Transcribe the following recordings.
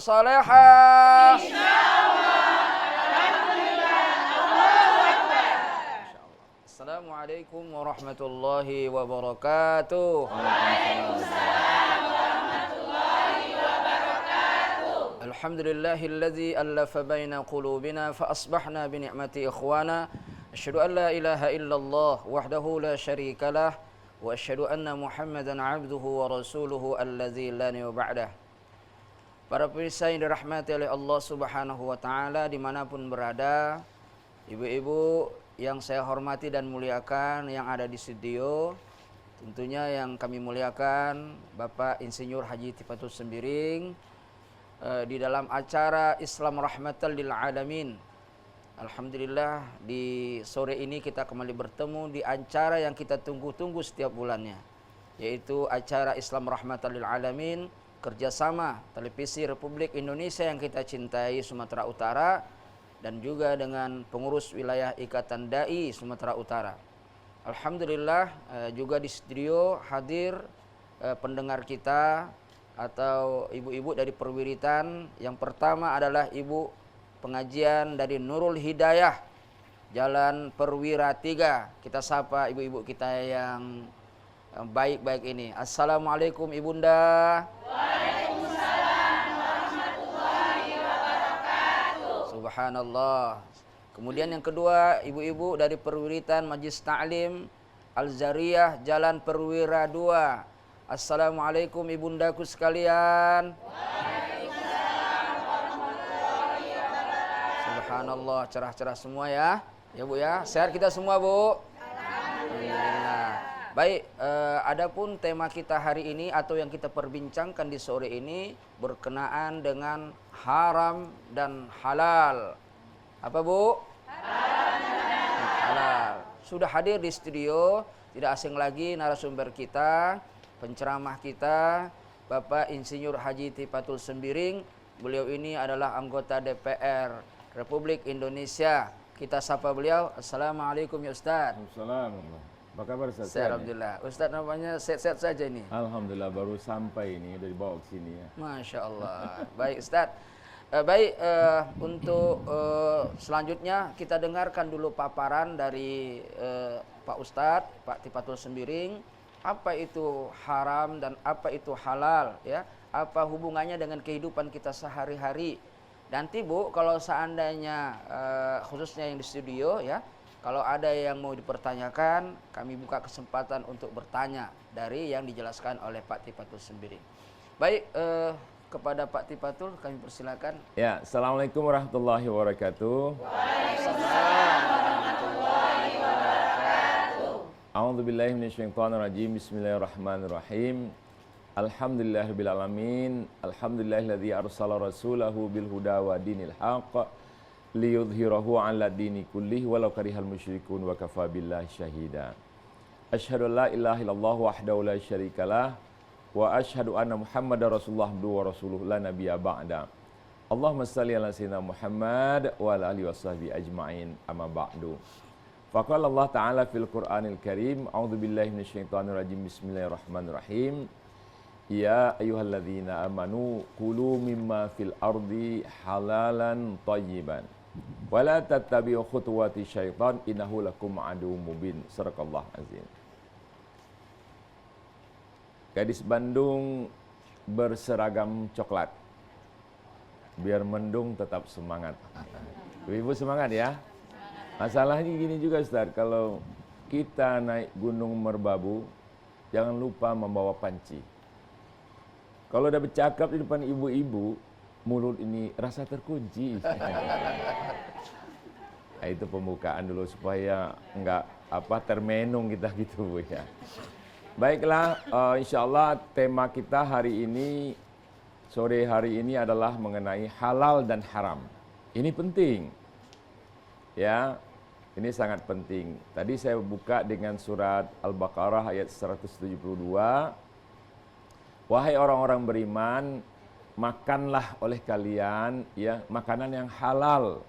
salihah. Assalamualaikum warahmatullahi wabarakatuh. Alhamdulillahilladzi allafa baina qulubina fa asbahna bi ni'mati ikhwana. Asyhadu an la ilaha illallah wahdahu la syarikalah wa asyhadu anna Muhammadan abduhu wa rasuluhu alladzi la nabiyya ba'dah. Para pemirsa yang dirahmati oleh Allah Subhanahu wa taala dimanapun berada, ibu-ibu yang saya hormati dan muliakan yang ada di studio, tentunya yang kami muliakan Bapak Insinyur Haji Tifatul Sembiring di dalam acara Islam Rahmatan lil Alamin. Alhamdulillah di sore ini kita kembali bertemu di acara yang kita tunggu-tunggu setiap bulannya, yaitu acara Islam Rahmatan lil Alamin, kerjasama Televisi Republik Indonesia yang kita cintai Sumatera Utara dan juga dengan pengurus wilayah Ikatan Dai Sumatera Utara. Alhamdulillah juga di studio hadir pendengar kita atau ibu-ibu dari perwiritan. Yang pertama adalah ibu pengajian dari Nurul Hidayah Jalan Perwira 3. Kita sapa ibu-ibu kita yang baik-baik ini. Assalamualaikum Ibunda. Waalaikumsalam warahmatullahi wabarakatuh. Subhanallah. Kemudian yang kedua, ibu-ibu dari perwiritan Majlis Ta'lim Al-Zariyah Jalan Perwira 2. Assalamualaikum ibundaku sekalian. Waalaikumsalam warahmatullahi wabarakatuh. Subhanallah, cerah-cerah semua ya. Ya Bu ya, sehat kita semua Bu. Alhamdulillah. Baik, adapun tema kita hari ini atau yang kita perbincangkan di sore ini berkenaan dengan haram dan halal. Apa Bu? Halal. Sudah hadir di studio, tidak asing lagi narasumber kita, penceramah kita, Bapak Insinyur Haji Tifatul Sembiring. Beliau ini adalah anggota DPR Republik Indonesia. Kita sapa beliau. Assalamualaikum ya Ustaz. Assalamualaikum. Apa kabar Ustaz? Alhamdulillah. Ustaz namanya sehat-sehat saja ini. Alhamdulillah baru sampai ini, udah dibawa ke sini ya. Masya Allah. Baik Ustaz. Untuk selanjutnya kita dengarkan dulu paparan dari Pak Ustadz, Pak Tifatul Sembiring. Apa itu haram dan apa itu halal ya? Apa hubungannya dengan kehidupan kita sehari-hari? Nanti Bu, kalau seandainya khususnya yang di studio ya, kalau ada yang mau dipertanyakan, kami buka kesempatan untuk bertanya dari yang dijelaskan oleh Pak Tifatul Sembiring. Baik, kepada Pak Tifatul kami persilakan. Ya, Assalamualaikum warahmatullahi wabarakatuh. Waalaikumsalam warahmatullahi wabarakatuh. A'udzubillahi minasyaitonirrajim. Bismillahirrahmanirrahim. Alhamdulillahirabbil alamin. Alhamdulillahilladzi arsala rasulahu bil huda wa dinil haqq liyudhhirahu 'ala dini kullih walau karihal musyrikun wa kafa billahi syahida. Asyhadu an la ilaha illallah wahdahu la syarikalah wa asyhadu anna Muhammadar Rasulullah wa rasuluhu la nabiyya ba'da. Allahumma shalli ala sayyidina Muhammad wa ala alihi washabbihi ajmain. Amma ba'du. Faqala Allah Ta'ala fil Qur'anil Karim, a'udzu billahi minasyaitonir rajim. Bismillahirrahmanirrahim. Ya ayyuhalladzina amanu kulu mimma fil ardi halalan thayyiban wa la tattabi'u khutuwati syaitan innahu lakum aduwwum mubin. Shadaqallahu azim. Gadis Bandung berseragam coklat, biar mendung tetap semangat. Ibu semangat ya. Masalahnya gini juga Ustaz, kalau kita naik Gunung Merbabu, jangan lupa membawa panci. Kalau udah bercakap di depan ibu-ibu, mulut ini rasa terkunci. Nah, itu pembukaan dulu supaya enggak termenung kita gitu Bu ya. Baiklah, insyaallah tema kita hari ini, sore hari ini adalah mengenai halal dan haram. Ini penting. Ya, ini sangat penting. Tadi saya buka dengan surat Al-Baqarah ayat 172. Wahai orang-orang beriman, makanlah oleh kalian ya makanan yang halal.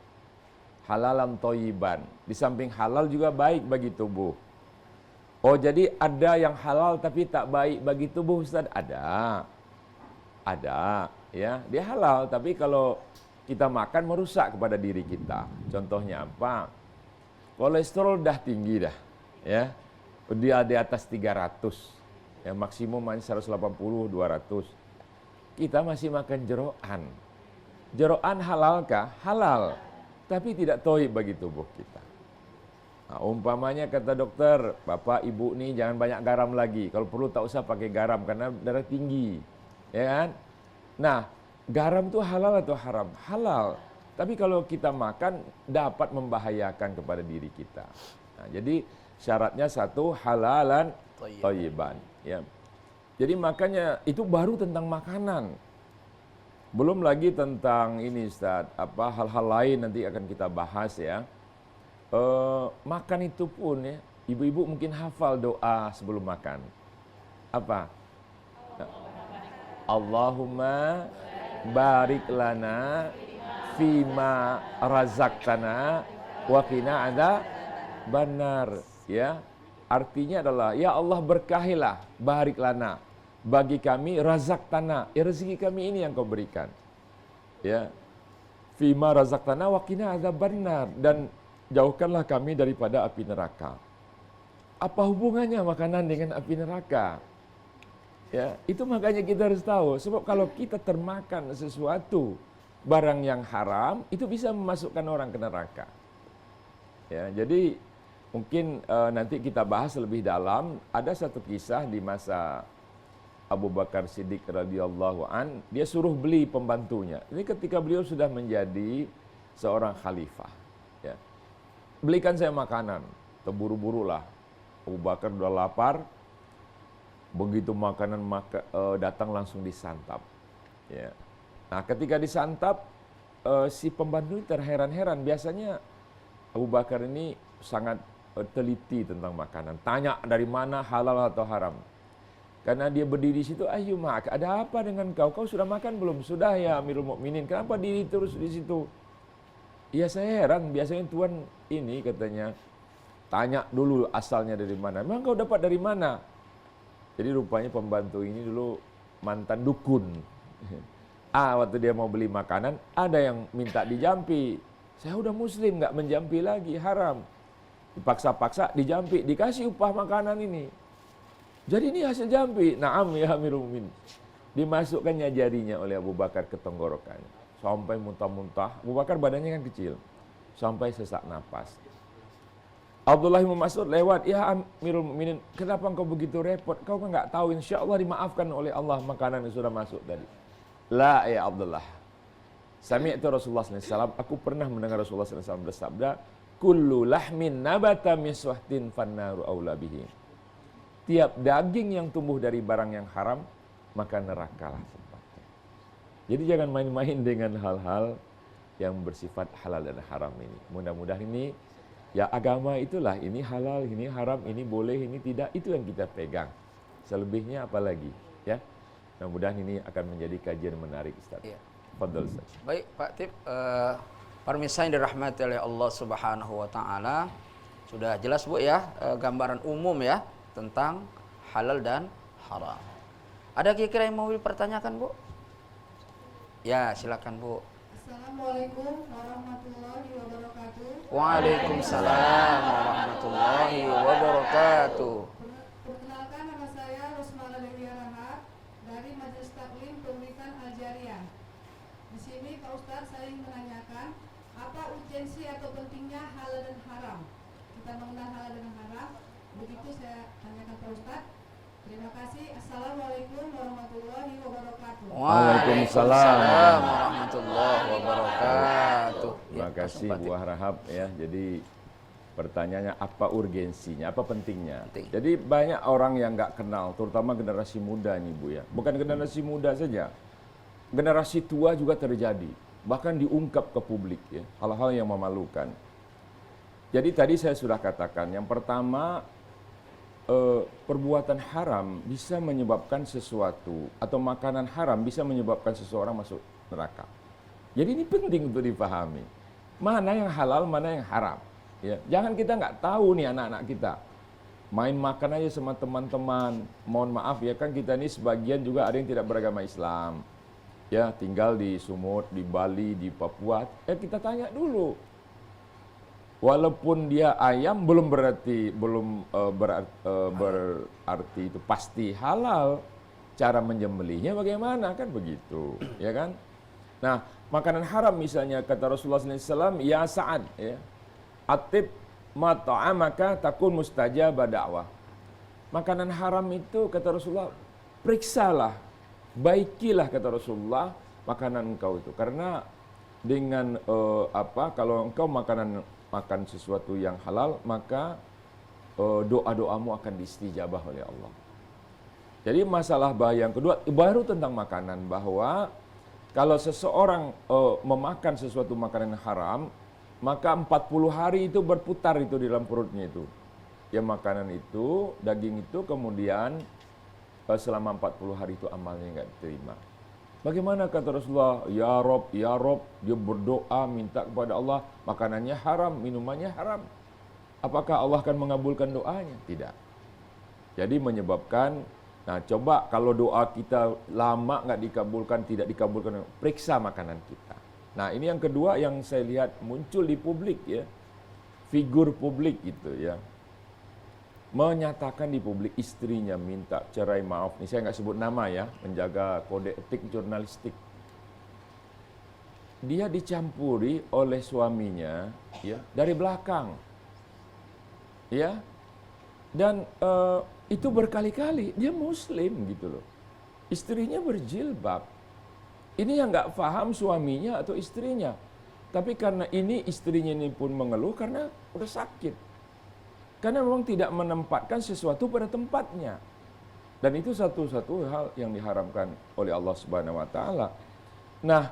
Halalan thayyiban. Di samping halal juga baik bagi tubuh. Oh, jadi ada yang halal tapi tak baik bagi tubuh Ustaz? Ada. Ada. ya, dia halal. Tapi kalau kita makan merusak kepada diri kita. Contohnya apa? Kolesterol dah tinggi dah, ya. Dia di atas 300, ya maksimum 180, 200. Kita masih makan jeroan. Jeroan halalkah? Halal. Tapi tidak toib bagi tubuh kita. Nah, umpamanya kata dokter, bapak ibu nih jangan banyak garam lagi. Kalau perlu tak usah pakai garam karena darah tinggi, ya kan? Nah, garam itu halal atau haram? Halal. Tapi kalau kita makan dapat membahayakan kepada diri kita. Nah, jadi syaratnya satu halalan thayyiban, ya. Jadi makanya itu baru tentang makanan. Belum lagi tentang ini Ustaz, apa hal-hal lain nanti akan kita bahas ya. Makan itu pun ya, ibu-ibu mungkin hafal doa sebelum makan. Apa? Allahumma barik lana fima razaqtana wa qina adzabannar, ya. Artinya adalah ya Allah berkahilah, barik lana bagi kami razaqtana, ya rezeki kami ini yang kau berikan. Ya. Fima razaqtana wa qina adzabannar, dan jauhkanlah kami daripada api neraka. Apa hubungannya makanan dengan api neraka? Ya, itu makanya kita harus tahu. Sebab kalau kita termakan sesuatu barang yang haram, itu bisa memasukkan orang ke neraka. Ya, jadi mungkin nanti kita bahas lebih dalam. Ada satu kisah di masa Abu Bakar Siddiq radhiyallahu an, dia suruh beli pembantunya. Ini ketika beliau sudah menjadi seorang khalifah. Ya. Belikan saya makanan, terburu-burulah. Abu Bakar udah lapar, begitu makanan datang langsung disantap. Ya. Nah, ketika disantap, si pembantu terheran-heran. Biasanya Abu Bakar ini sangat teliti tentang makanan. Tanya dari mana halal atau haram. Karena dia berdiri di situ, ayo mak, ada apa dengan kau? Kau sudah makan belum? Sudah ya Amirul Mukminin. Kenapa diri terus di situ? Ya saya heran, biasanya Tuan ini katanya, tanya dulu asalnya dari mana. Memang kau dapat dari mana? Jadi rupanya pembantu ini dulu mantan dukun. Waktu dia mau beli makanan, ada yang minta dijampi. Saya udah muslim, nggak menjampi lagi, haram. Dipaksa-paksa dijampi, dikasih upah makanan ini. Jadi ini hasil jampi. Naam ya Amirul Mukminin. Dimasukkannya jarinya oleh Abu Bakar ke tenggorokannya. Sampai muntah-muntah. Abu Bakar badannya kan kecil. Sampai sesak napas. Abdullah bin Mas'ud lewat, ya Amirul Mukminin, kenapa engkau begitu repot? Kau kan nggak tahu, insya Allah dimaafkan oleh Allah makanan yang sudah masuk tadi. La ya Abdullah. Sami'tu Rasulullah SAW, aku pernah mendengar Rasulullah SAW bersabda, kullu lahmin nabata min suhtin fannaru aula bihi. Tiap daging yang tumbuh dari barang yang haram, maka nerakalah tempatnya. Jadi jangan main-main dengan hal-hal yang bersifat halal dan haram ini. Mudah-mudahan ini, ya agama itulah, ini halal, ini haram, ini boleh, ini tidak, itu yang kita pegang. Selebihnya apalagi, ya. Mudah-mudahan ini akan menjadi kajian menarik, Ustaz. Iya. Fadhal, Ustaz. Baik, Pak Tip, pemirsa yang dirahmati oleh Allah Subhanahu wa taala, sudah jelas Bu ya, gambaran umum ya tentang halal dan haram. Ada kira-kira yang mau dipertanyakan, Bu? Ya, silakan, Bu. Assalamualaikum warahmatullahi wabarakatuh. Waalaikumsalam warahmatullahi wabarakatuh. Perkenalkan, nama saya Rosmala Dewi Rahmat dari Majelis Taklim Pemerintahan Aljaria. Di sini Pak Ustadz, saya ingin menanyakan apa urgensi atau pentingnya halal dan haram. Kita mengenal halal dan haram. Begitu saya tanyakan Pak Ustadz. Terima kasih. Assalamualaikum warahmatullahi wabarakatuh. Waalaikumsalam warahmatullahi wabarakatuh. Terima kasih Bu Rahab ya. Jadi pertanyaannya apa urgensinya, apa pentingnya? Penting. Jadi banyak orang yang nggak kenal, terutama generasi muda nih Bu ya. Bukan generasi muda saja, generasi tua juga terjadi. Bahkan diungkap ke publik ya, hal-hal yang memalukan. Jadi tadi saya sudah katakan, yang pertama perbuatan haram bisa menyebabkan sesuatu, atau makanan haram bisa menyebabkan seseorang masuk neraka. Jadi ini penting untuk dipahami. Mana yang halal, mana yang haram. Ya, jangan kita nggak tahu nih anak-anak kita. Main makan aja sama teman-teman. Mohon maaf ya kan, kita ini sebagian juga ada yang tidak beragama Islam. ya tinggal di Sumut, di Bali, di Papua, kita tanya dulu. Walaupun dia ayam berarti itu pasti halal. Cara menyembelihnya bagaimana, kan begitu, ya kan? Nah, makanan haram misalnya kata Rasulullah SAW, ya Sa'ad, ya, atib ma ta'amaka takun mustajaba da'wah. Makanan haram itu kata Rasulullah, periksalah, baikilah kata Rasulullah makanan engkau itu, karena dengan kalau engkau makan sesuatu yang halal, maka doa-doamu akan diistijabah oleh Allah. Jadi masalah yang kedua baru tentang makanan, bahwa kalau seseorang memakan sesuatu makanan haram, maka 40 hari itu berputar itu di dalam perutnya itu. Ya makanan itu, daging itu, kemudian selama 40 hari itu amalnya nggak diterima. Bagaimana kata Rasulullah, ya Rob, dia berdoa minta kepada Allah, makanannya haram, minumannya haram. Apakah Allah akan mengabulkan doanya? Tidak. Jadi menyebabkan, nah coba kalau doa kita lama nggak dikabulkan, tidak dikabulkan, periksa makanan kita. Nah ini yang kedua yang saya lihat muncul di publik, ya, figur publik itu, ya, menyatakan di publik istrinya minta cerai, maaf, ini saya nggak sebut nama, ya, menjaga kode etik jurnalistik. Dia dicampuri oleh suaminya, ya, dari belakang, ya, dan itu berkali-kali. Dia Muslim gitu loh, istrinya berjilbab. Ini yang nggak paham suaminya atau istrinya, tapi karena ini istrinya ini pun mengeluh karena udah sakit, karena memang tidak menempatkan sesuatu pada tempatnya, dan itu satu-satu hal yang diharamkan oleh Allah Subhanahu Wa Taala. Nah,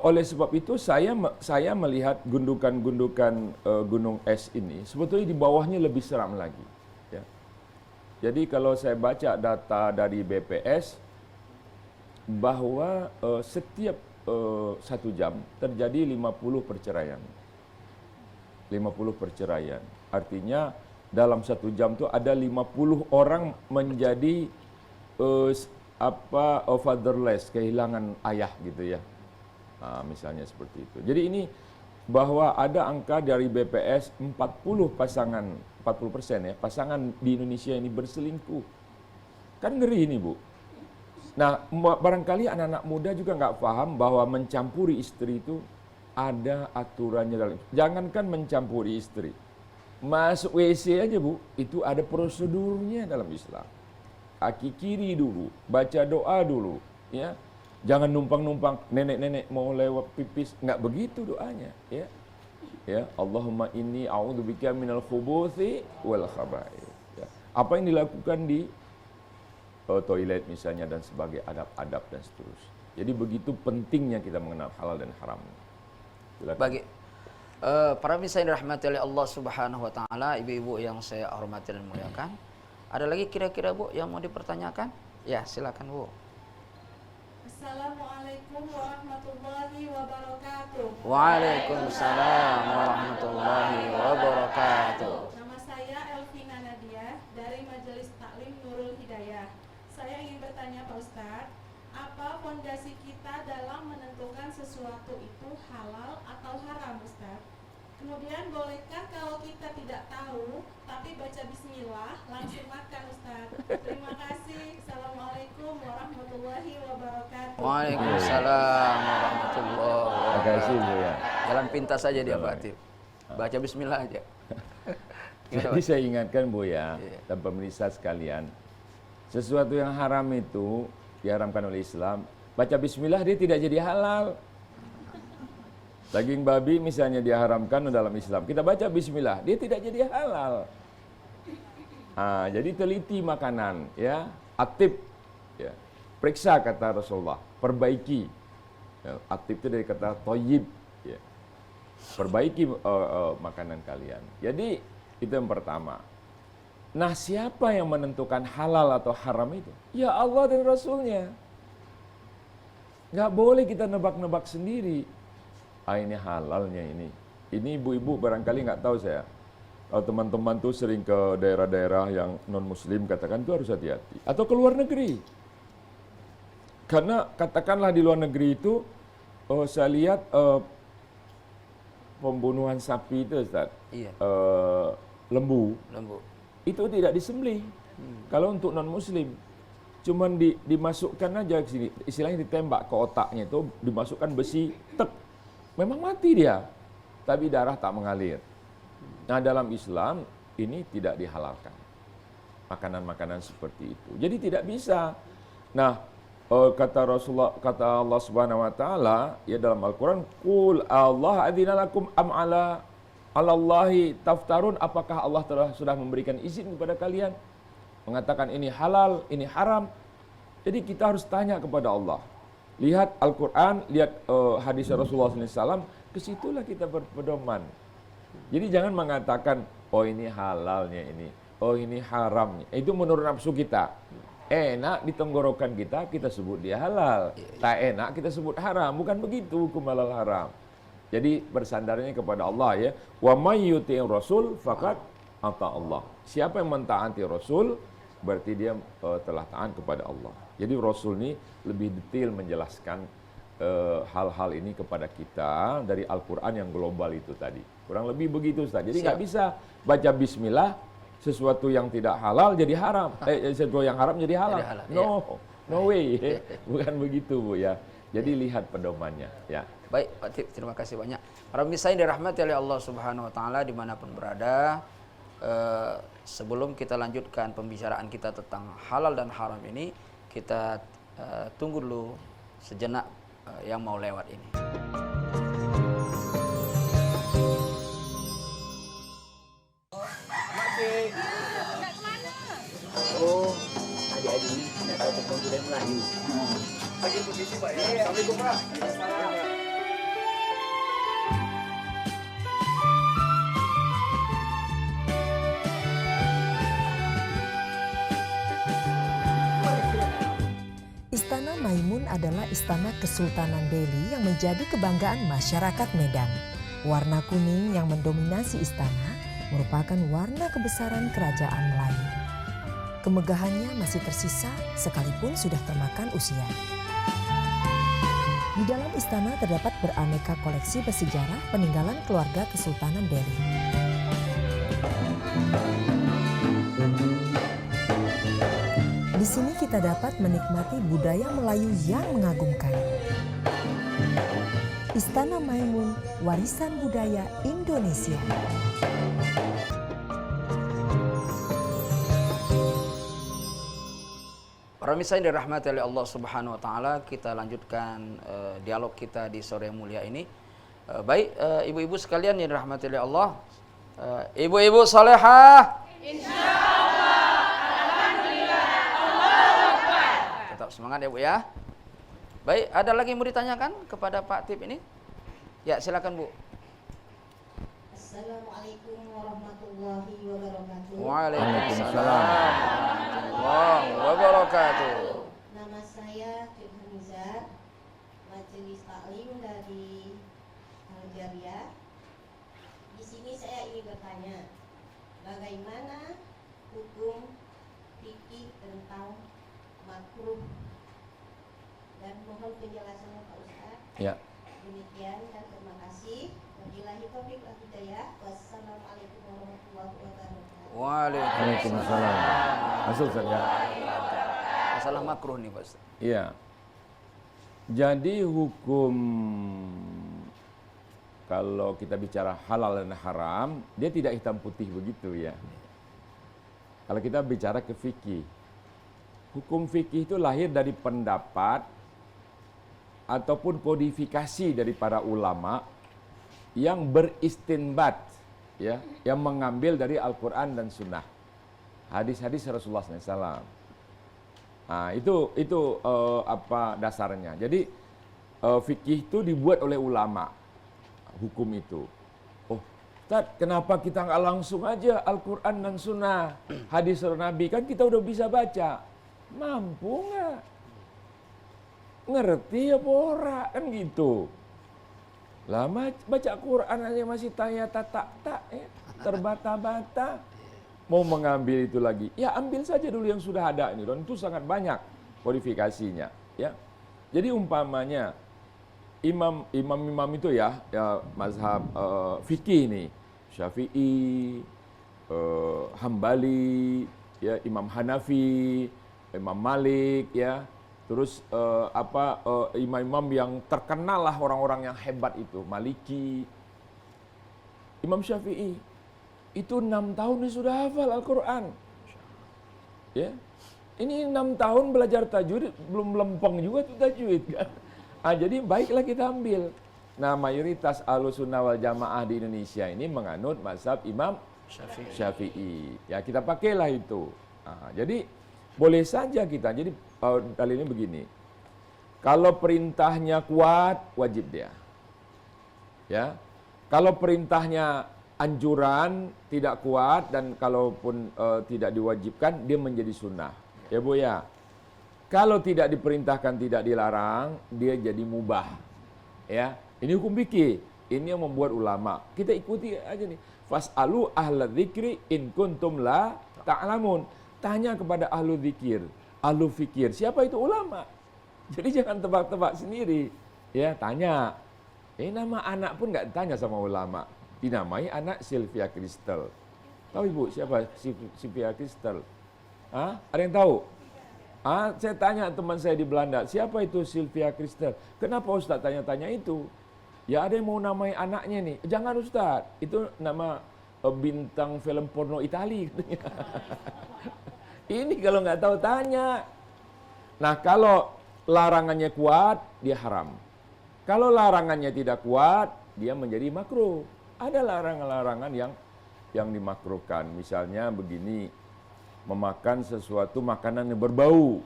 oleh sebab itu saya melihat gundukan-gundukan gunung es ini sebetulnya di bawahnya lebih seram lagi, ya. Jadi kalau saya baca data dari BPS bahwa setiap 1 jam terjadi 50 perceraian. 50 perceraian. Artinya dalam 1 jam itu ada 50 orang menjadi fatherless, kehilangan ayah gitu, ya. Nah, misalnya seperti itu. Jadi ini bahwa ada angka dari BPS 40%, ya, pasangan di Indonesia ini berselingkuh. Kan ngeri ini, Bu. Nah, barangkali anak-anak muda juga nggak paham bahwa mencampuri istri itu ada aturannya dalam. Jangankan mencampuri istri, masuk WC aja, Bu, itu ada prosedurnya dalam Islam. Kaki kiri dulu, baca doa dulu, ya. Jangan numpang-numpang, nenek-nenek mau lewat pipis, nggak begitu doanya, ya. Ya, Allahumma inni a'udzubika minal khubuthi wal khaba'ith. Ya. Apa yang dilakukan di toilet misalnya dan sebagai adab-adab dan seterusnya. Jadi begitu pentingnya kita mengenal halal dan haram. Silakan. Bagi para pemirsa yang dirahmati oleh Allah Subhanahu Wa Taala, ibu-ibu yang saya hormati dan muliakan, ada lagi kira-kira, Bu, yang mau dipertanyakan? Ya, silakan, Bu. Assalamualaikum warahmatullahi wabarakatuh. Waalaikumsalam warahmatullahi wabarakatuh. Nama saya Elvina Nadia dari Majelis Taklim Nurul Hidayah. Saya ingin bertanya Pak Ustadz, apa fondasi kita dalam menentukan sesuatu itu halal atau haram, Ustadz? Kemudian bolehkah kalau kita tidak tahu tapi baca bismillah langsung makan, Ustadz? Terima kasih. Assalamualaikum warahmatullahi wabarakatuh. Waalaikumsalam warahmatullahi wabarakatuh. Terima kasih, Bu, ya. Jalan pintas saja dia, Pak Atib. Baca bismillah aja. Jadi saya ingatkan, Bu, ya, dan pemirsa sekalian, sesuatu yang haram itu diharamkan oleh Islam, baca bismillah dia tidak jadi halal. Daging babi misalnya diharamkan dalam Islam, kita baca bismillah, dia tidak jadi halal. Jadi teliti makanan, ya, atib, ya, periksa kata Rasulullah, perbaiki. Ya, atib itu dari kata thayyib, ya, perbaiki makanan kalian. Jadi itu yang pertama. Nah, siapa yang menentukan halal atau haram itu? Ya Allah dan Rasulnya. Nggak boleh kita nebak-nebak sendiri. Ini halalnya ini. Ini ibu-ibu barangkali nggak tahu saya. Kalau teman-teman tuh sering ke daerah-daerah yang non-muslim, katakan tuh harus hati-hati. Atau ke luar negeri. Karena katakanlah di luar negeri itu, saya lihat pembunuhan sapi itu, Ustaz, Iya. lembu, Lembu. itu tidak disembelih. Kalau untuk non-muslim, cuman dimasukkan aja ke sini, istilahnya ditembak ke otaknya itu, dimasukkan besi, tek, memang mati dia, tapi darah tak mengalir. Nah, dalam Islam ini tidak dihalalkan makanan-makanan seperti itu. Jadi tidak bisa. Nah, kata Rasulullah, kata Allah Subhanahu wa taala ya dalam Al-Qur'an, "Qul Allah adzina lakum am ala Allahi taftarun?" Apakah Allah sudah memberikan izin kepada kalian mengatakan ini halal, ini haram? Jadi kita harus tanya kepada Allah. Lihat Al-Qur'an, lihat hadis Rasulullah SAW, ke situlah kita berpedoman. Jadi jangan mengatakan, oh ini halalnya ini, oh ini haramnya. Itu menurut nafsu kita. Enak di tenggorokan kita sebut dia halal. Tak enak kita sebut haram. Bukan begitu hukum halal haram. Jadi bersandarnya kepada Allah ya. Wa may yuti'ir rasul faqad ata Allah. Siapa yang mentaati Rasul, berarti dia telah taat kepada Allah. Jadi Rasul ini lebih detail menjelaskan hal-hal ini kepada kita dari Al-Quran yang global itu tadi. Kurang lebih begitu, Ustaz. Jadi nggak bisa baca bismillah, sesuatu yang tidak halal jadi haram. Sesuatu yang haram jadi halal. No way. Bukan begitu, Bu ya. Jadi lihat pedomannya ya. Baik, Pak Tip, terima kasih banyak. Para pemirsa yang dirahmati oleh Allah Subhanahu wa taala dimanapun berada, sebelum kita lanjutkan pembicaraan kita tentang halal dan haram ini, kita tunggu dulu sejenak yang mau lewat ini. Oh, adik-adik ini tidak tahu tentang budaya Melayu. Lagi posisi Pak ya. Assalamualaikum Pak. Istana Maimun adalah istana Kesultanan Delhi yang menjadi kebanggaan masyarakat Medan. Warna kuning yang mendominasi istana merupakan warna kebesaran kerajaan Melayu. Kemegahannya masih tersisa sekalipun sudah termakan usia. Di dalam istana terdapat beraneka koleksi bersejarah peninggalan keluarga Kesultanan Delhi. Di sini kita dapat menikmati budaya Melayu yang mengagumkan. Istana Maimun, warisan budaya Indonesia. Para pemirsa yang dirahmati oleh Allah Subhanahu wa taala, kita lanjutkan dialog kita di sore yang mulia ini. Baik, ibu-ibu sekalian yang dirahmati oleh Allah, ibu-ibu salehah, insyaallah, alhamdulillah, Allahu Akbar. Tetap semangat ya Bu ya. Baik, ada lagi yang mau ditanyakan kepada Pak Tip ini? Ya, silakan Bu. Assalamualaikum warahmatullahi wabarakatuh. Waalaikumsalam warahmatullahi wabarakatuh. Nama saya Cik Hamizah, Majelis Taklim dari Aljaria. Di sini saya ingin bertanya, bagaimana hukum fikih tentang makruh, dan mohon penjelasannya Pak Ustaz. Ya. Demikian dan terima kasih. Wabillahi taufiq wal hidayah. Wassalamualaikum warahmatullahi wabarakatuh. Waalaikumsalam. Masuk saja. Masalah makruh nih Pak Ustaz. Iya. Jadi hukum kalau kita bicara halal dan haram, dia tidak hitam putih begitu ya. Kalau kita bicara ke fikih, hukum fikih itu lahir dari pendapat ataupun kodifikasi dari para ulama yang beristinbat, ya, yang mengambil dari Al-Quran dan Sunnah, hadis-hadis Rasulullah SAW. Nah, itu apa dasarnya. Jadi fikih itu dibuat oleh ulama, hukum itu. Oh, Ustaz, kenapa kita nggak langsung aja Al-Quran dan Sunnah, hadis Nabi, kan kita udah bisa baca. Mampu nggak? Ngerti apa ora, kan gitu. Lah baca Quran aja masih tak ya, terbata-bata. Mau mengambil itu lagi, ya ambil saja dulu yang sudah ada ini, dan itu sangat banyak kodifikasinya, ya. Jadi umpamanya imam itu ya mazhab fikih nih, Syafi'i, Hambali, ya Imam Hanafi, Imam Malik, ya. Terus imam-imam yang terkenal lah, orang-orang yang hebat itu, Maliki, Imam Syafi'i. Itu 6 tahun dia sudah hafal Al-Quran. Ya. Ini 6 tahun belajar tajwid, belum lempeng juga tuh tajwid kan. Jadi baiklah kita ambil. Nah, mayoritas Ahlussunnah wal Jamaah di Indonesia ini menganut mazhab Imam Syafi'i. Ya, kita pakailah itu. Jadi boleh saja kita. Jadi dalilnya begini. Kalau perintahnya kuat, wajib dia. Ya. Kalau perintahnya anjuran tidak kuat dan kalaupun tidak diwajibkan, dia menjadi sunnah. Ya Bu ya. Kalau tidak diperintahkan, tidak dilarang, dia jadi mubah. Ya, ini hukum fikih. Ini yang membuat ulama. Kita ikuti aja nih. Fas'alu ahla dzikri in kuntum la ta'lamun. Tanya kepada ahlu dzikir, ahlu fikir. Siapa itu ulama? Jadi jangan tebak-tebak sendiri. Ya, tanya. Nama anak pun nggak tanya sama ulama. Dinamai anak Sylvia Kristel. Tahu Ibu siapa Sylvia Kristel? Ada yang tahu? Saya tanya teman saya di Belanda, siapa itu Sylvia Kristel? Kenapa Ustaz tanya-tanya itu? Ya ada yang mau namai anaknya nih. Jangan Ustaz, itu nama bintang film porno Itali. Ini kalau nggak tahu tanya. Nah kalau larangannya kuat, dia haram. Kalau larangannya tidak kuat, dia menjadi makruh. Ada larangan-larangan yang dimakruhkan. Misalnya begini, memakan sesuatu makanan yang berbau.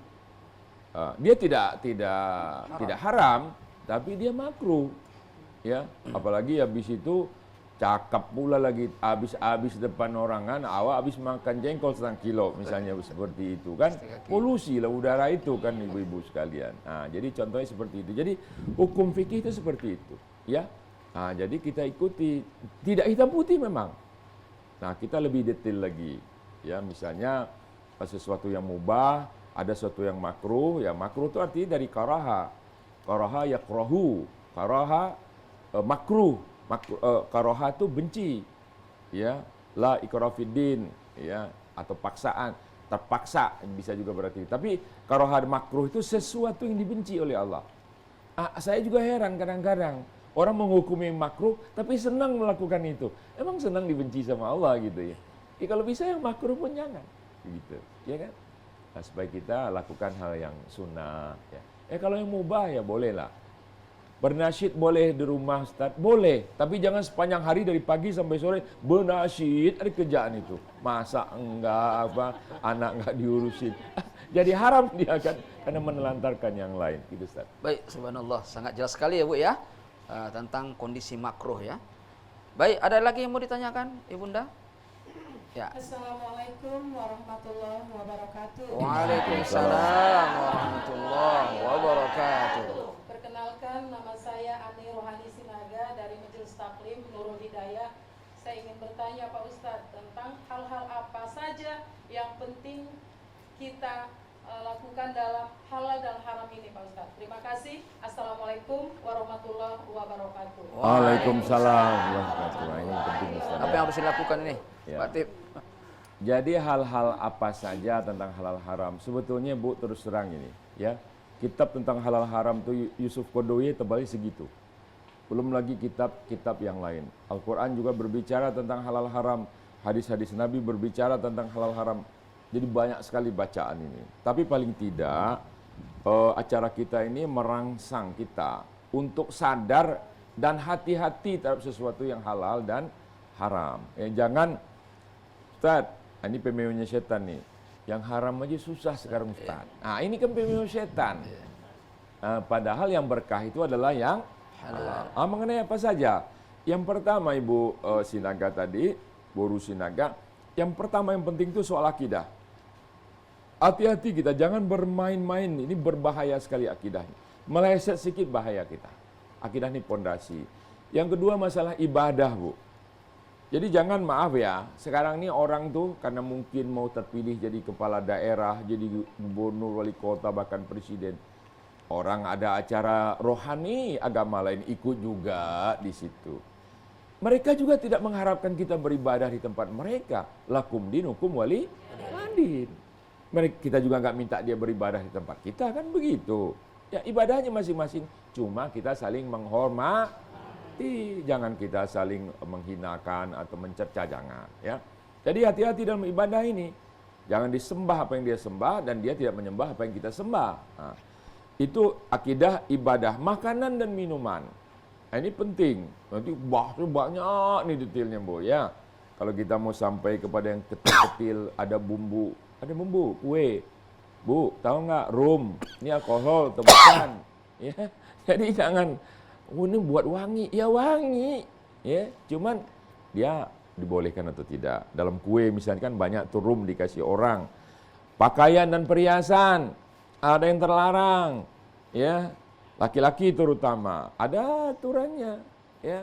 Dia tidak haram, tapi dia makruh. Ya, apalagi habis itu cakap pula lagi, habis depan orang kan, awak habis makan jengkol 1 kilo misalnya seperti itu kan, polusi lah udara itu kan ibu-ibu sekalian. Jadi contohnya seperti itu. Jadi hukum fikih itu seperti itu, ya. Jadi kita ikuti, tidak hitam putih memang. Nah kita lebih detail lagi, ya misalnya sesuatu yang mubah, ada sesuatu yang makruh, ya makruh itu artinya dari karaha yakrahu, karaha makruh. Karaha itu benci, ya la ikraha fiddin, ya atau paksaan, terpaksa bisa juga berarti. Tapi karaha makruh itu sesuatu yang dibenci oleh Allah. Saya juga heran kadang-kadang orang menghukumi makruh tapi senang melakukan itu. Emang senang dibenci sama Allah gitu ya? Kalau bisa yang makruh pun jangan, gitu, ya kan? Nah, supaya kita lakukan hal yang sunnah. Ya kalau yang mubah ya bolehlah. Bernasyid boleh di rumah Ustaz, boleh. Tapi jangan sepanjang hari dari pagi sampai sore bernasyid, ada kerjaan itu. Masa enggak anak enggak diurusin. Jadi haram dia kan karena menelantarkan yang lain, gitu Ustaz. Baik, subhanallah, sangat jelas sekali ya Bu ya tentang kondisi makruh ya. Baik, ada lagi yang mau ditanyakan Ibunda? Ya. Assalamualaikum warahmatullahi wabarakatuh. Waalaikumsalam warahmatullahi wabarakatuh. Perkenalkan, nama saya Ani Rohani Sinaga dari Majelis Taklim Nurul Hidayah. Saya ingin bertanya Pak Ustadz tentang hal-hal apa saja yang penting kita lakukan dalam halal dan haram ini Pak Ustadz. Terima kasih. Assalamualaikum warahmatullahi wabarakatuh. Waalaikumsalam warahmatullahi wabarakatuh. Ini penting Ustaz. Apa yang harus dilakukan ini, Ya. Pak Tip? Jadi hal-hal apa saja tentang halal haram, sebetulnya Bu terus terang ini, ya. Kitab tentang halal haram itu Yusuf Qaradawi tebalnya segitu. Belum lagi kitab-kitab yang lain. Al-Quran juga berbicara tentang halal haram. Hadis-hadis Nabi berbicara tentang halal haram. Jadi banyak sekali bacaan ini. Tapi paling tidak acara kita ini merangsang kita untuk sadar dan hati-hati terhadap sesuatu yang halal dan haram. Jangan, Ustaz, ini pemewanya setan nih. Yang haram aja susah sekarang Ustaz. Ini kan pemilu setan. Padahal yang berkah itu adalah yang halal. Mengenai apa saja? Yang pertama Ibu Sinaga tadi, Boru Sinaga, yang pertama yang penting itu soal akidah. Hati-hati kita, jangan bermain-main. Ini berbahaya sekali akidah. Meleset sedikit bahaya kita. Akidah ini pondasi. Yang kedua masalah ibadah Bu. Jadi jangan, maaf ya, sekarang ini orang tuh karena mungkin mau terpilih jadi kepala daerah, jadi gubernur, wali kota, bahkan presiden. Orang ada acara rohani, agama lain ikut juga di situ. Mereka juga tidak mengharapkan kita beribadah di tempat mereka. Lakum dinukum wali din. Kita juga nggak minta dia beribadah di tempat kita, kan begitu. Ya ibadahnya masing-masing. Cuma kita saling menghormati. Jangan kita saling menghinakan atau mencerca, jangan. Ya. Jadi hati-hati dalam ibadah ini. Jangan disembah apa yang dia sembah dan dia tidak menyembah apa yang kita sembah. Nah, itu akidah ibadah makanan dan minuman. Nah, ini penting. Nanti bahasnya banyak nih detailnya, Bu, ya. Kalau kita mau sampai kepada yang kecil-kecil, ada bumbu, kue. Bu, tahu nggak rum? Ini alkohol atau bukan? Ya. Jadi jangan ini buat wangi. Ya wangi. Ya, cuman dia dibolehkan atau tidak. Dalam kue misalnya kan banyak tuh rum dikasih orang. Pakaian dan perhiasan ada yang terlarang. Ya, laki-laki terutama ada aturannya, ya.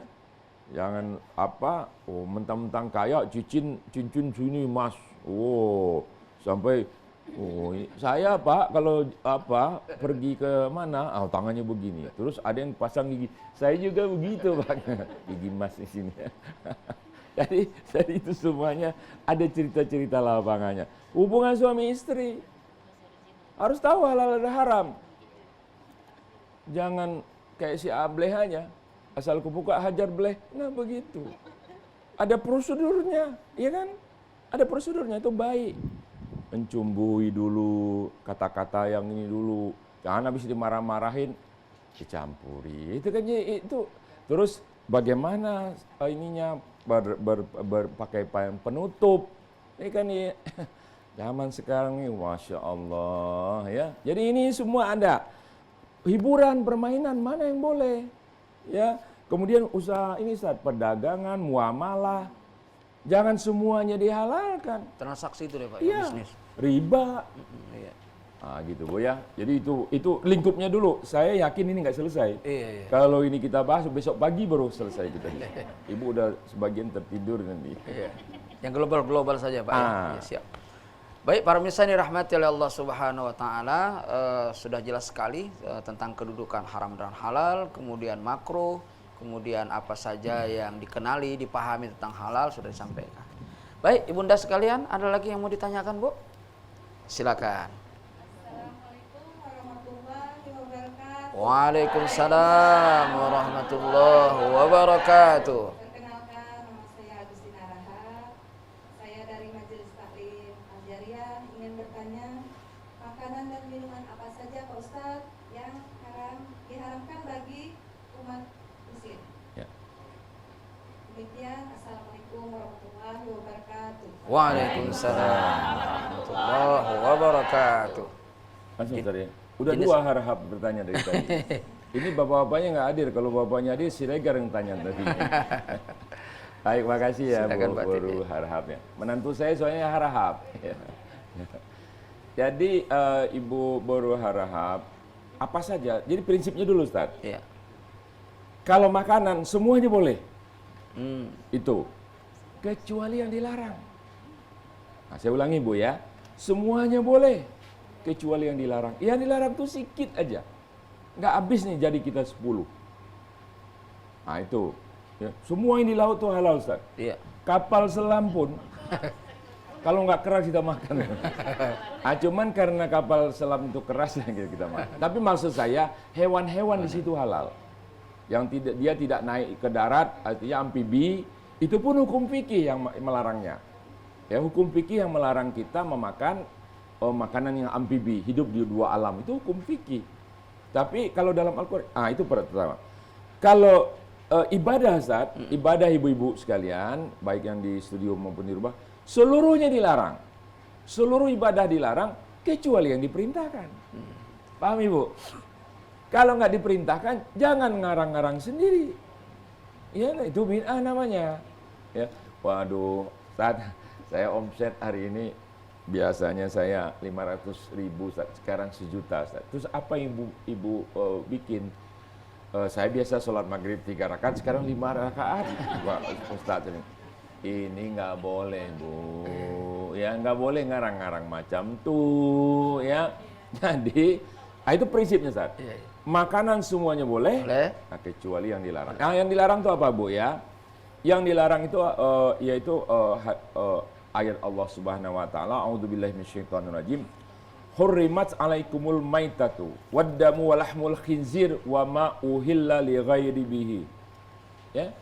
Jangan mentang-mentang kaya cincin sini emas. Sampai saya Pak kalau pergi ke mana, tangannya begini. Terus ada yang pasang gigi. Saya juga begitu, Pak. Gigi emas di sini. Jadi itu semuanya ada cerita-cerita lapangannya. Hubungan suami istri harus tahu halal dan haram. Jangan kayak si Ableh aja, asal kubuka hajar bleh. Nah begitu. Ada prosedurnya, iya kan? Ada prosedurnya, itu baik. Mencumbui dulu, kata-kata yang ini dulu. Jangan habis dimarah-marahin, dicampuri. Itu kan itu. Terus bagaimana ininya berpakai pakaian penutup. Ini kan nih zaman sekarang nih, Masya Allah ya. Jadi ini semua ada. Hiburan, permainan, mana yang boleh? Ya, kemudian usaha ini perdagangan, muamalah. Jangan semuanya dihalalkan. Transaksi itu deh Pak, ya, bisnis. Riba. Iya. Gitu Bu ya. Jadi itu lingkupnya dulu. Saya yakin ini nggak selesai. Iya. Kalau ini kita bahas besok pagi baru selesai kita. Ibu udah sebagian tertidur nanti. Iya. Yang global saja Pak. Ya, siap. Baik, para pemirsa yang dirahmati oleh Allah Subhanahu wa taala, sudah jelas sekali tentang kedudukan haram dan halal, kemudian makruh, kemudian apa saja yang dikenali, dipahami tentang halal sudah disampaikan. Baik, Ibunda sekalian, ada lagi yang mau ditanyakan, Bu? Silakan. Assalamualaikum warahmatullahi wabarakatuh. Waalaikumsalam warahmatullahi wabarakatuh. Perkenalkan, nama saya Agustina Rahab. Saya dari Majelis Taklim Al-Jariyah, ingin bertanya, makanan dan minuman apa saja Pak Ustadz yang diharamkan bagi umat muslim? Ya. Demikian, Assalamualaikum warahmatullahi wabarakatuh. Waalaikumsalam warahmatullahi wabarakatuh. Langsung Ustaz ya. Udah Jenis- dua harap bertanya dari tadi. Ini bapak-bapaknya nggak hadir. Kalau bapaknya hadir, Siregar yang tanya tadi. Baik, makasih ya Silakan, Bu Pak Boru Titi. Harahapnya. Menantu saya soalnya Harahap. Jadi Ibu Boru Harahap, apa saja? Jadi prinsipnya dulu Ustaz. Iya. Kalau makanan semuanya boleh. Itu. Kecuali yang dilarang. Nah, saya ulangi Bu ya. Semuanya boleh. Kecuali yang dilarang. Yang dilarang tuh sedikit aja. Nggak habis nih jadi kita 10. Nah itu. Ya. Semua yang di laut tuh halal Ustaz. Iya. Kapal selam pun kalau nggak keras kita makan. Cuman karena kapal selam itu keras yang kita makan. Tapi maksud saya hewan-hewan di situ halal. Yang dia tidak naik ke darat, artinya amfibi, itu pun hukum fikih yang melarangnya. Ya, hukum fikih yang melarang kita memakan makanan yang amfibi, hidup di dua alam, itu hukum fikih. Tapi kalau dalam Al-Qur'an, itu pertama. Kalau ibadah Ustaz, ibadah ibu-ibu sekalian, baik yang di studio maupun di rumah, seluruhnya dilarang. Seluruh ibadah dilarang kecuali yang diperintahkan. Paham Ibu? Kalau nggak diperintahkan, jangan ngarang-ngarang sendiri. Ya, itu bid'ah namanya. Ya, waduh, saya omset hari ini biasanya saya 500.000, sekarang 1 juta. Terus apa ibu bikin? Saya biasa sholat maghrib 3 rakaat, sekarang 5 rakaat. Ustaz ini nggak boleh Bu, ya nggak boleh ngarang-ngarang macam tuh ya. Jadi Nah, itu prinsipnya, Ustaz. Iya, iya. Makanan semuanya boleh, Boleh. nah, kecuali yang dilarang. Nah, yang dilarang itu apa, Bu ya? Yang dilarang itu yaitu ayat Allah Subhanahu wa taala, a'udzubillahi minasyaitonirrajim. Hurrimat 'alaikumul maitatu waddamu walahmul khinzir wa ma uhilla li ghairi bihi. Ya.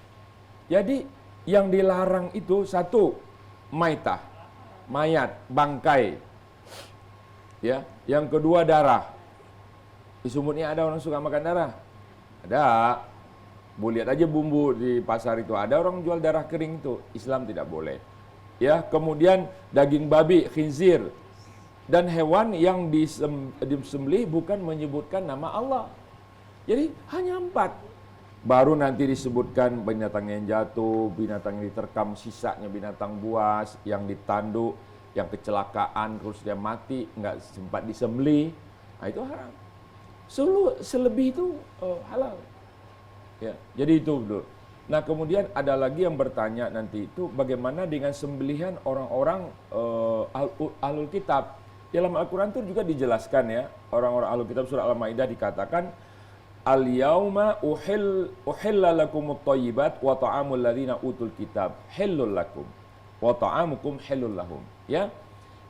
Jadi yang dilarang itu satu, maitah, mayat, bangkai. Ya, yang kedua darah. Di Sumutnya ada orang suka makan darah? Ada. Bu lihat aja bumbu di pasar itu, ada orang jual darah kering itu. Islam tidak boleh. Ya, kemudian daging babi, khinzir, dan hewan yang disembelih bukan menyebutkan nama Allah. Jadi hanya 4. Baru nanti disebutkan binatang yang jatuh, binatang yang diterkam sisanya, binatang buas, yang ditanduk, yang kecelakaan terus dia mati, nggak sempat disembelih. Nah, itu haram. Selebih itu halal. Ya, jadi itu dulu. Nah, kemudian ada lagi yang bertanya nanti itu bagaimana dengan sembelihan orang-orang ahlul kitab. Dalam Al-Quran itu juga dijelaskan ya, orang-orang ahlul kitab surah Al-Maidah dikatakan al-yauma uhilla lakumut thayyibat wa ta'amul ladzina utul kitab halal lakum wa ta'amukum halal lahum. Ya.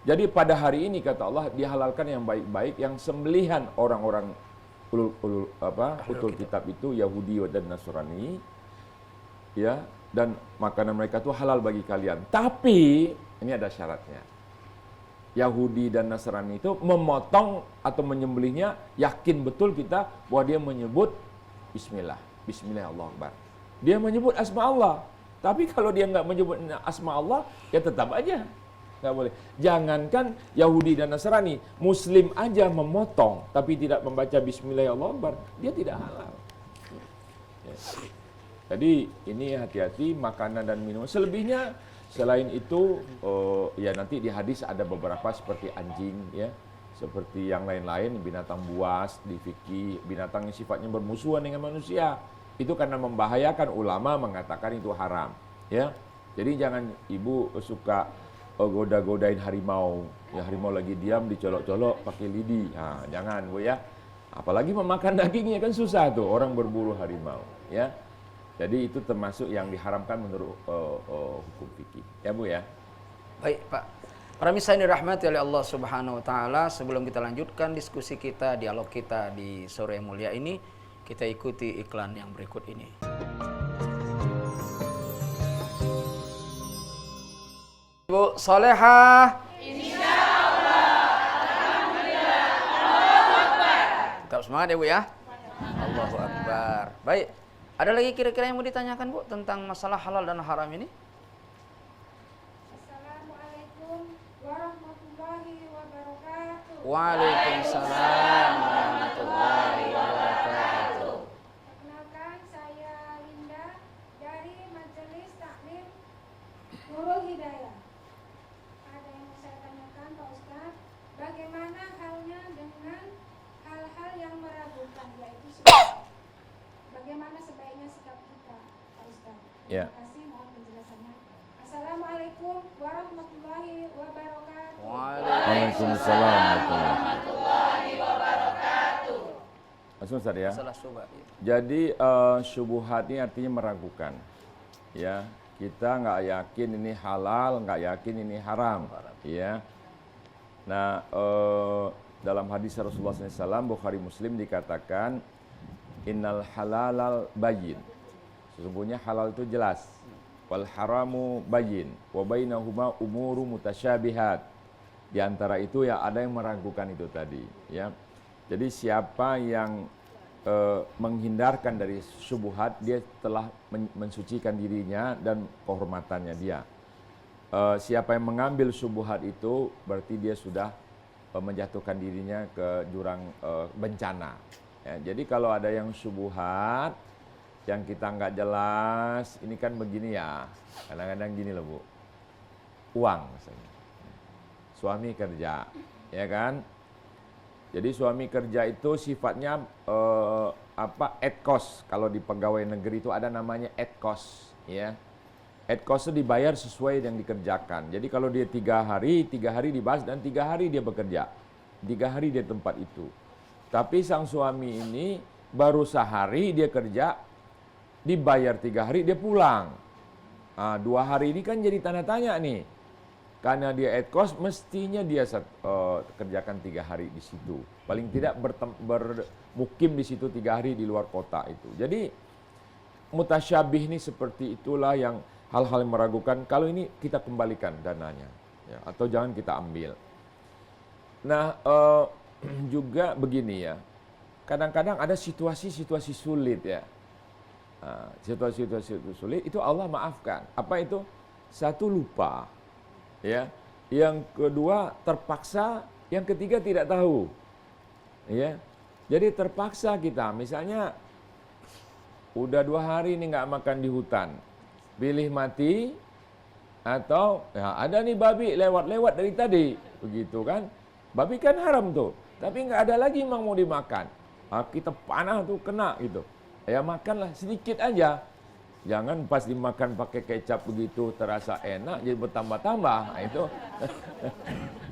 Jadi pada hari ini kata Allah dihalalkan yang baik-baik, yang sembelihan orang-orang utul kitab itu Yahudi dan Nasrani, ya, dan makanan mereka itu halal bagi kalian. Tapi ini ada syaratnya. Yahudi dan Nasrani itu memotong atau menyembelihnya yakin betul kita bahwa dia menyebut Bismillah, Bismillah Allah Akbar. Dia menyebut asma Allah. Tapi kalau dia nggak menyebut asma Allah, ya tetap aja nggak boleh. Jangankan Yahudi dan Nasrani, Muslim aja memotong tapi tidak membaca Bismillahirrahmanirrahim, dia tidak halal. Ya. Jadi ini hati-hati makanan dan minuman. Selebihnya selain itu, ya nanti di hadis ada beberapa seperti anjing, ya, seperti yang lain-lain, binatang buas, di fikih, binatang yang sifatnya bermusuhan dengan manusia. Itu karena membahayakan, ulama mengatakan itu haram. Ya, jadi jangan ibu suka goda-godain harimau. Ya, harimau lagi diam dicolok-colok pakai lidi. Nah, jangan Bu ya. Apalagi memakan dagingnya kan susah tuh orang berburu harimau. Ya, jadi itu termasuk yang diharamkan menurut hukum fikih. Ya Bu ya. Baik Pak. Para misa yang dirahmati oleh Allah Subhanahu wa taala, sebelum kita lanjutkan diskusi kita, dialog kita di sore yang mulia ini, kita ikuti iklan yang berikut ini. Bu Solehah. Insyaallah. Alhamdulillah. Allahu Akbar. Tetap semangat ya Bu ya. Allahu Akbar. Baik. Ada lagi kira-kira yang mau ditanyakan Bu tentang masalah halal dan haram ini? Assalamualaikum warahmatullahi wabarakatuh. Waalaikumsalam warahmatullahi wabarakatuh. Perkenalkan, saya Linda dari Majelis Taklim Nurul Hidayah. Ada yang mau saya tanyakan Pak Ustadz, bagaimana halnya dengan hal-hal yang meragukan, yaitu bagaimana sebaiknya sikap kita, Pak Ustadz? Ya. Terima kasih, mohon penjelasannya. Assalamualaikum warahmatullahi wabarakatuh. Waalaikumsalam warahmatullahi wabarakatuh. Langsung Ustaz ya. Masalah syubhat. Jadi syubhat ini artinya meragukan. Ya, kita nggak yakin ini halal, nggak yakin ini haram. Ya. Nah, dalam hadis Rasulullah SAW, Bukhari Muslim dikatakan, innal halalal bayyin. Sesungguhnya halal itu jelas. Wal haramu bayyin. Wa bainahuma umuru mutasyabihat. Di antara itu ya ada yang meragukan itu tadi. Ya. Jadi siapa yang menghindarkan dari syubhat, dia telah mensucikan dirinya dan kehormatannya dia. Siapa yang mengambil syubhat itu berarti dia sudah menjatuhkan dirinya ke jurang bencana. Ya, jadi kalau ada yang syubhat, yang kita nggak jelas, ini kan begini ya, kadang-kadang gini loh Bu, uang misalnya, suami kerja, ya kan? Jadi suami kerja itu sifatnya ad cost. Kalau di pegawai negeri itu ada namanya ad cost, ya. Ad cost itu dibayar sesuai yang dikerjakan. Jadi kalau dia 3 hari dibahas dan 3 hari dia bekerja, 3 hari dia tempat itu. Tapi sang suami ini baru sehari dia kerja, dibayar 3 hari dia pulang. 2 hari ini kan jadi tanda tanya nih. Karena dia at cost, mestinya dia kerjakan 3 hari di situ. Paling tidak bermukim di situ 3 hari di luar kota itu. Jadi mutasyabih ini seperti itulah yang hal-hal yang meragukan. Kalau ini kita kembalikan dananya, ya, atau jangan kita ambil. Nah, juga begini ya, kadang-kadang ada situasi-situasi sulit ya. Situasi-situasi sulit itu Allah maafkan. Apa itu? Satu, lupa, ya. Yang kedua terpaksa, yang ketiga tidak tahu, ya. Jadi terpaksa kita, misalnya udah 2 hari ini nggak makan di hutan, pilih mati atau ya ada nih babi lewat-lewat dari tadi, begitu kan? Babi kan haram tuh, tapi nggak ada lagi yang mau dimakan. Kita panah tuh kena gitu. Ya makanlah sedikit aja. Jangan pas dimakan pakai kecap begitu terasa enak jadi bertambah-tambah. Nah, itu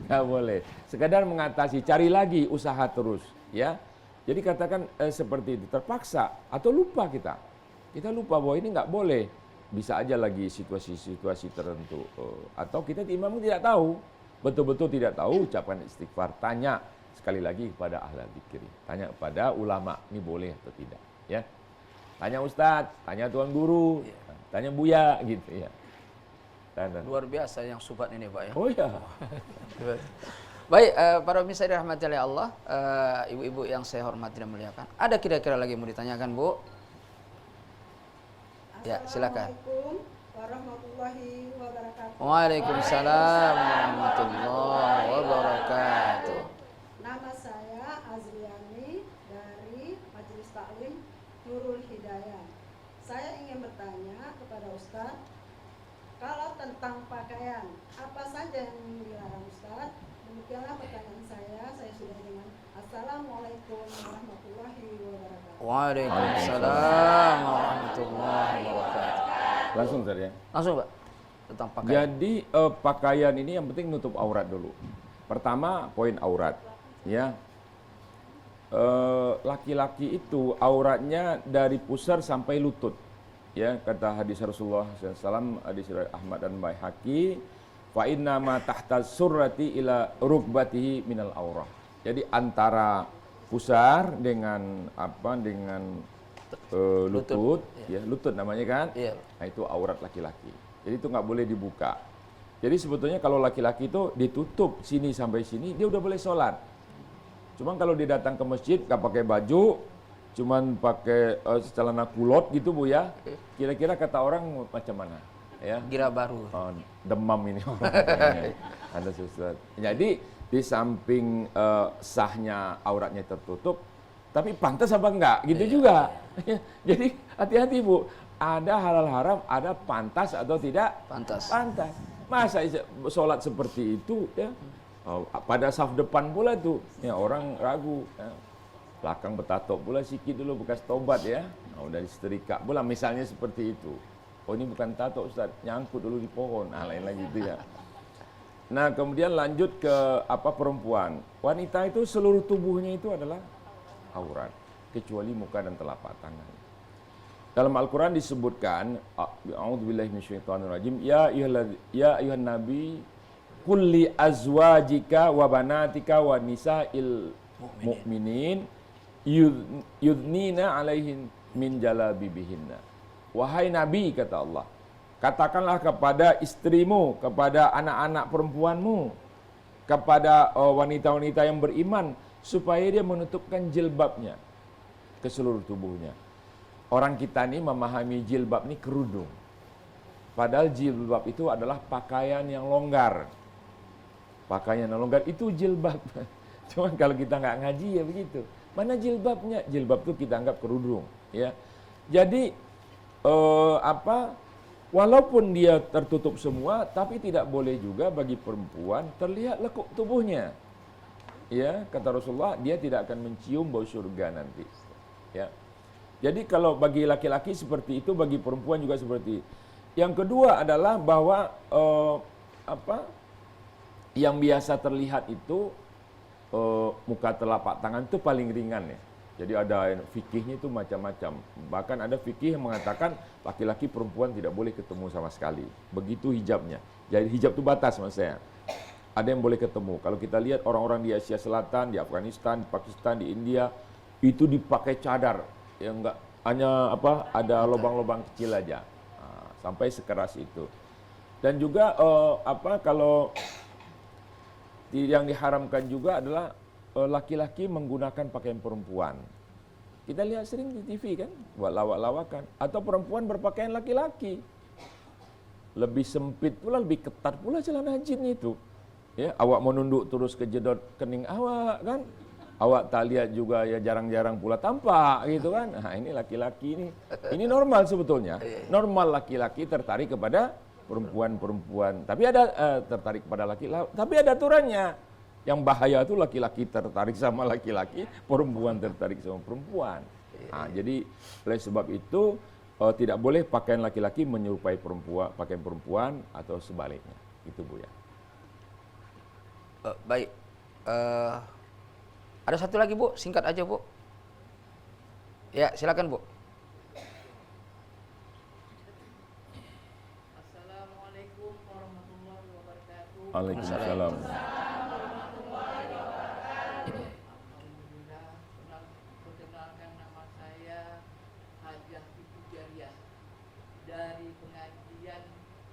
nggak boleh. Sekadar mengatasi, cari lagi, usaha terus, ya. Jadi katakan seperti itu, terpaksa atau lupa kita. Kita lupa bahwa ini nggak boleh. Bisa aja lagi situasi-situasi tertentu. Atau kita imam tidak tahu. Betul-betul tidak tahu, ucapkan istighfar. Tanya sekali lagi kepada ahli dzikir. Tanya kepada ulama, ini boleh atau tidak, ya. Tanya ustadz, tanya tuan guru, tanya buya gitu ya. Luar biasa yang subat ini Pak ya. Oh ya. Baik, para pemirsa dirahmati oleh Allah, ibu-ibu yang saya hormati dan muliakan. Ada kira-kira lagi mau ditanyakan, Bu? Ya, silakan. Assalamualaikum warahmatullahi wabarakatuh. Waalaikumsalam warahmatullahi wabarakatuh. Nama saya Azriani dari Majelis Taklim Nurul Hidayah. Saya ingin bertanya kepada Ustadz, kalau tentang pakaian, apa saja yang dilarang Ustadz? Demikianlah pertanyaan saya sudah dengan Assalamualaikum warahmatullahi wabarakatuh. Waalaikumsalam warahmatullahi wabarakatuh. Langsung saja. Langsung Pak, tentang pakaian. Jadi pakaian ini yang penting nutup aurat dulu. Pertama, poin aurat, ya. Laki-laki itu auratnya dari pusar sampai lutut, ya, kata hadis Rasulullah SAW, hadis Ahmad dan Baihaqi, fa inna ma tahta surrati ila rukbatihi minal aurah. Jadi antara pusar dengan lutut, ya, lutut namanya kan, nah, itu aurat laki-laki. Jadi itu nggak boleh dibuka. Jadi sebetulnya kalau laki-laki itu ditutup sini sampai sini, dia udah boleh sholat. Cuman kalau dia datang ke masjid nggak pakai baju, cuman pakai celana kulot gitu Bu ya, kira-kira kata orang macam mana? Ya. Gira baru. Demam ini orang. Ada sesuatu. Jadi di samping sahnya auratnya tertutup, tapi pantas apa enggak? Gitu juga. Jadi hati-hati Bu. Ada halal haram, ada pantas atau tidak? Pantas. Pantas. Masa sholat seperti itu ya? Pada saf depan pula tuh, ya orang ragu. Ya. Belakang betatok pula sikit dulu bekas tobat ya. Nah, udah disetrika pula misalnya seperti itu. Oh ini bukan tato Ustaz, nyangkut dulu di pohon. Nah lain lagi itu ya. Nah kemudian lanjut ke perempuan. Wanita itu seluruh tubuhnya itu adalah aurat, kecuali muka dan telapak tangan. Dalam Al-Quran disebutkan, a'udzubillahi minasyaitonirrajim, ya ayyuhan nabi kulli azwajika wa banatika wa nisa'il mu'minin yudnina alaihin min jalabibihinna. Wahai Nabi, kata Allah, katakanlah kepada istrimu, kepada anak-anak perempuanmu, kepada wanita-wanita yang beriman, supaya dia menutupkan jilbabnya ke seluruh tubuhnya. Orang kita ini memahami jilbab ini kerudung. Padahal jilbab itu adalah pakaian yang longgar. Pakaian yang longgar itu jilbab. Cuman kalau kita nggak ngaji ya begitu. Mana jilbabnya? Jilbab itu kita anggap kerudung. Ya. Jadi walaupun dia tertutup semua, tapi tidak boleh juga bagi perempuan terlihat lekuk tubuhnya. Ya, kata Rasulullah, dia tidak akan mencium bau surga nanti. Ya. Jadi kalau bagi laki-laki seperti itu, bagi perempuan juga seperti itu. Yang kedua adalah bahwa yang biasa terlihat itu muka telapak tangan itu paling ringan ya. Jadi ada fikihnya itu macam-macam. Bahkan ada fikih yang mengatakan laki-laki perempuan tidak boleh ketemu sama sekali. Begitu hijabnya. Jadi hijab itu batas maksudnya. Ada yang boleh ketemu. Kalau kita lihat orang-orang di Asia Selatan, di Afghanistan, di Pakistan, di India, itu dipakai cadar. Yang enggak hanya ada lubang-lubang kecil aja. Nah, sampai sekeras itu. Dan juga kalau yang diharamkan juga adalah laki-laki menggunakan pakaian perempuan. Kita lihat sering di TV kan, buat lawak-lawakan. Atau perempuan berpakaian laki-laki. Lebih sempit pula, lebih ketat pula celana jin itu. Ya, awak menunduk terus kejedot kening awak kan. Awak tak lihat juga ya jarang-jarang pula tampak gitu kan. Nah ini laki-laki ini normal sebetulnya. Normal laki-laki tertarik kepada perempuan-perempuan. Tapi ada tertarik kepada laki-laki, tapi ada aturannya. Yang bahaya itu laki-laki tertarik sama laki-laki, perempuan tertarik sama perempuan. Nah, jadi oleh sebab itu tidak boleh pakaian laki-laki menyerupai pakaian perempuan atau sebaliknya. Itu Bu ya. Baik. Ada satu lagi Bu, singkat aja Bu. Ya, silakan Bu. Assalamualaikum warahmatullahi wabarakatuh. Waalaikumsalam. Alhamdulillah, perkenalkan nama saya Hajah Ibu Jariah dari pengajian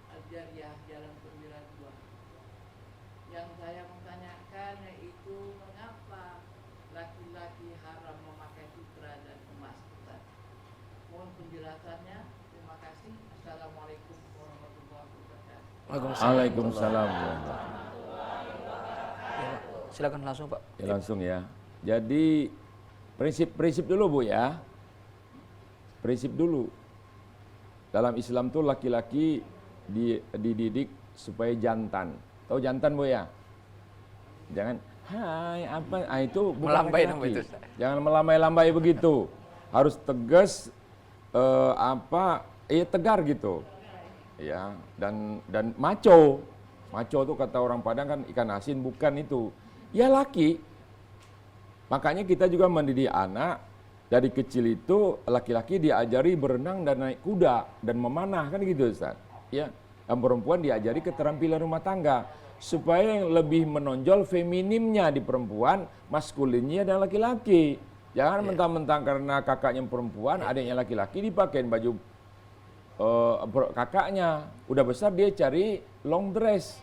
Al-Jariyah Jalan Perwira 2. Yang saya mau tanyakan yaitu mengapa laki-laki haram memakai sutra dan emas, Ustaz? Mohon penjelasannya. Terima kasih. Assalamualaikum warahmatullahi wabarakatuh. Waalaikumsalam. Silakan langsung Pak. Ya, langsung ya. Jadi prinsip dulu Bu ya. Prinsip dulu. Dalam Islam tuh laki-laki dididik supaya jantan. Tahu jantan Bu ya? Jangan hai apa itu bukan Melambai laki-laki. nama itu. Jangan melambai-lambai begitu. Harus tegas tegar gitu. Ya, dan maco. Maco tuh kata orang Padang kan ikan asin, bukan itu. Ya laki. Makanya kita juga mendidik anak dari kecil itu laki-laki diajari berenang dan naik kuda dan memanah kan gitu Ustaz. Ya, yang perempuan diajari keterampilan rumah tangga supaya yang lebih menonjol feminimnya di perempuan, maskulinnya dan laki-laki. Jangan mentang-mentang karena kakaknya perempuan, adiknya laki-laki dipakein baju kakaknya. Udah besar dia cari long dress.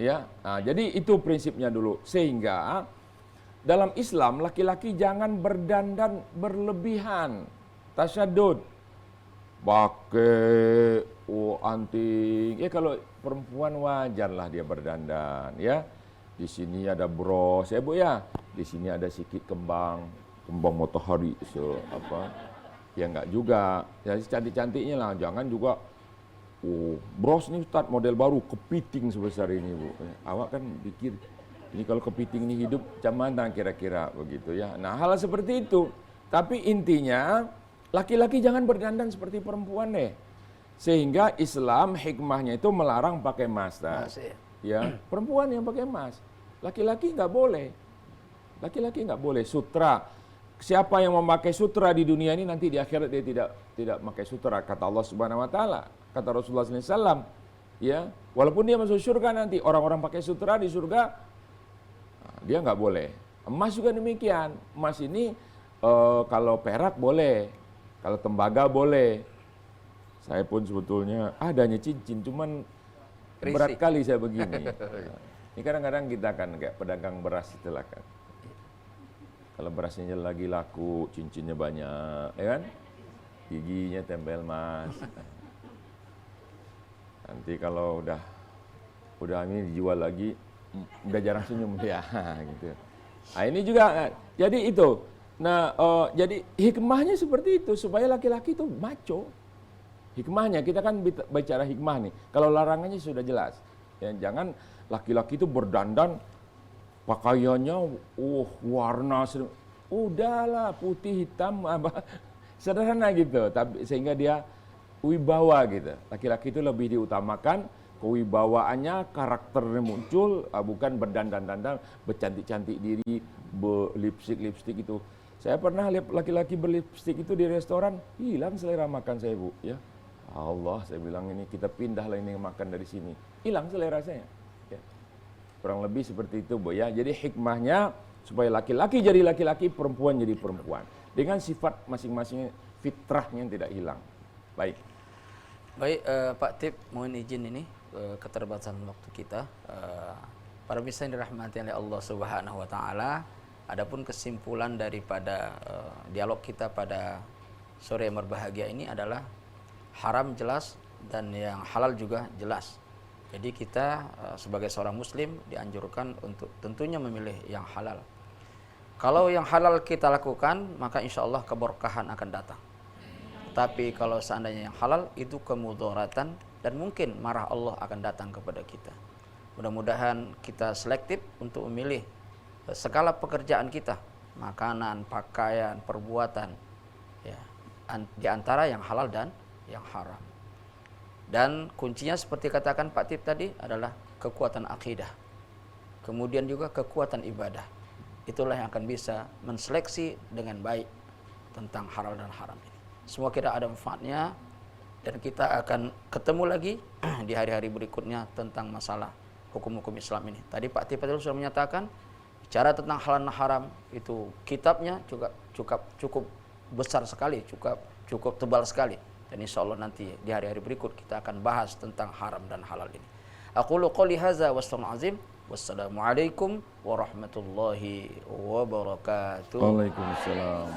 Ya, nah, jadi itu prinsipnya dulu. Sehingga dalam Islam laki-laki jangan berdandan berlebihan, tasyadud, pakai anting. Ya kalau perempuan wajarlah dia berdandan. Ya, di sini ada bros, ya Bu ya. Di sini ada sedikit kembang matahari, ya enggak juga. Ya cantik-cantiknya lah, jangan juga. Bros nih Ustaz model baru kepiting sebesar ini Bu. Awak kan pikir ini kalau kepiting ini hidup macam mana kira-kira begitu ya. Nah hal seperti itu. Tapi intinya laki-laki jangan berdandan seperti perempuan deh. Sehingga Islam hikmahnya itu melarang pakai emas. Ya, perempuan yang pakai emas. Laki-laki nggak boleh. Laki-laki nggak boleh. Sutra. Siapa yang memakai sutra di dunia ini nanti di akhirat dia tidak memakai sutra, kata Allah Subhanahu wa taala. Kata Rasulullah SAW, ya, walaupun dia masuk surga nanti, orang-orang pakai sutra di surga, dia nggak boleh. Emas juga demikian. Emas ini kalau perak boleh, kalau tembaga boleh. Saya pun sebetulnya adanya cincin, cuman berat kali saya begini. Ini kadang-kadang kita kan kayak pedagang beras itulah kan. Kalau berasnya lagi laku, cincinnya banyak, ya kan? Giginya tempel emas. Nanti kalau udah ini dijual lagi, udah jarang senyum dia, gitu. Nah ini juga, jadi itu. Nah, jadi hikmahnya seperti itu supaya laki-laki itu maco. Hikmahnya kita kan bicara hikmah nih. Kalau larangannya sudah jelas. Ya, jangan laki-laki itu berdandan pakaiannya, warna, udahlah putih hitam, sederhana gitu. Tapi sehingga dia wibawa gitu. Laki-laki itu lebih diutamakan kewibawaannya, karakternya muncul, bukan berdandan-dandan, bercantik-cantik diri, berlipstik itu. Saya pernah lihat laki-laki berlipstik itu di restoran, hilang selera makan saya, Bu, ya. Allah, saya bilang ini kita pindahlah ini makan dari sini. Hilang selera saya. Ya. Kurang lebih seperti itu, Bu, ya. Jadi hikmahnya supaya laki-laki jadi laki-laki, perempuan jadi perempuan. Dengan sifat masing-masing fitrahnya yang tidak hilang. Baik. Baik, Pak Tip, mohon izin ini keterbatasan waktu kita. Para pemirsa yang dirahmati oleh Allah Subhanahu wa taala, adapun kesimpulan daripada dialog kita pada sore yang berbahagia ini adalah haram jelas dan yang halal juga jelas. Jadi kita sebagai seorang muslim dianjurkan untuk tentunya memilih yang halal. Kalau yang halal kita lakukan, maka insya Allah keberkahan akan datang. Tapi kalau seandainya yang halal itu kemudaratan dan mungkin marah Allah akan datang kepada kita. Mudah-mudahan kita selektif untuk memilih segala pekerjaan kita, makanan, pakaian, perbuatan, ya, di antara yang halal dan yang haram. Dan kuncinya seperti katakan Pak Tip tadi adalah kekuatan akidah. Kemudian juga kekuatan ibadah. Itulah yang akan bisa menseleksi dengan baik tentang halal dan haram ini. Semua kira ada manfaatnya dan kita akan ketemu lagi di hari-hari berikutnya tentang masalah hukum-hukum Islam ini. Tadi Pak Tip sudah menyatakan bicara tentang halal dan haram itu kitabnya juga cukup besar sekali, cukup tebal sekali. Dan insya Allah nanti di hari-hari berikut kita akan bahas tentang haram dan halal ini. Aqulu qouli hadza wastaghfirullahalazim. Wassalamualaikum warahmatullahi wabarakatuh. Waalaikumsalam.